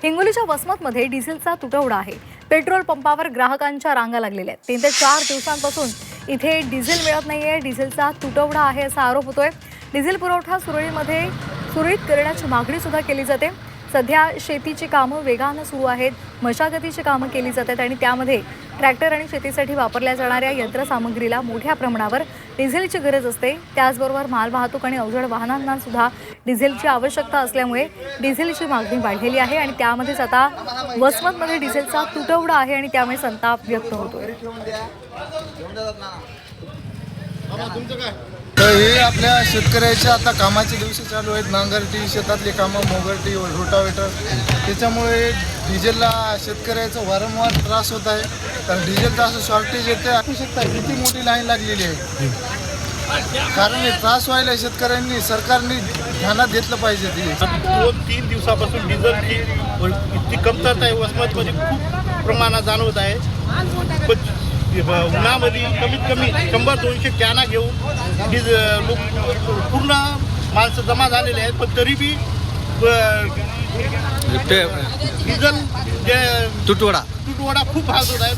हिंगोलीच्या वसमतमध्ये डिझेलचा तुटवडा आहे। पेट्रोल पंपावर ग्राहकांच्या रांगा लागलेल्या आहेत। 3 ते 4 दिवसांपासून इथे डिझेल मिळत नाहीये। डिझेलचा तुटवडा आहे असा आरोप होतोय। डिझेल पुरवठा सुरळीत करण्याची मागणी सुद्धा केली जाते। सध्या शेतीची कामं वेगाने सुरू आहेत, मशागतीची कामं केली जातात आणि त्यामध्ये ट्रॅक्टर आणि शेतीसाठी वापरल्या जाणाऱ्या यंत्रसामग्रीला मोठ्या प्रमाणावर डिझेलची गरज असते। त्याचबरोबर मालवाहतूक आणि अवजड वाहनांना सुद्धा डिझेलची आवश्यकता असल्यामुळे डिझेलची मागणी वाढलेली आहे आणि त्यामध्येच आता वसमतमध्ये डिझेलचा तुटवडा आहे आणि त्यामुळे संताप व्यक्त होतोय। तर हे आपल्या शेतकऱ्याच्या आता कामाचे दिवस चालू आहेत। नांगरटी, शेतातली कामं, मोगरटी, रोटावेटर, त्याच्यामुळे डिझेलला शेतकऱ्याचा वारंवार त्रास होत आहे। कारण डिझेलचं असं शॉर्टेज येते, ऐकू शकता किती मोठी लाईन लागलेली आहे। कारण हे त्रास व्हायला शेतकऱ्यांनी, सरकारने ध्यानात घेतलं पाहिजे। 2-3 दिवसापासून डिझेलची इतकी कमतरता आहे वसमतमध्ये खूप प्रमाणात जाणवत आहे। उन्हामध्ये कमीत कमी 100-200 कॅना घेऊन पूर्ण माणसं जमा झालेले आहेत, पण तरी बी डिझेल तुटवडा खूप भासत आहे।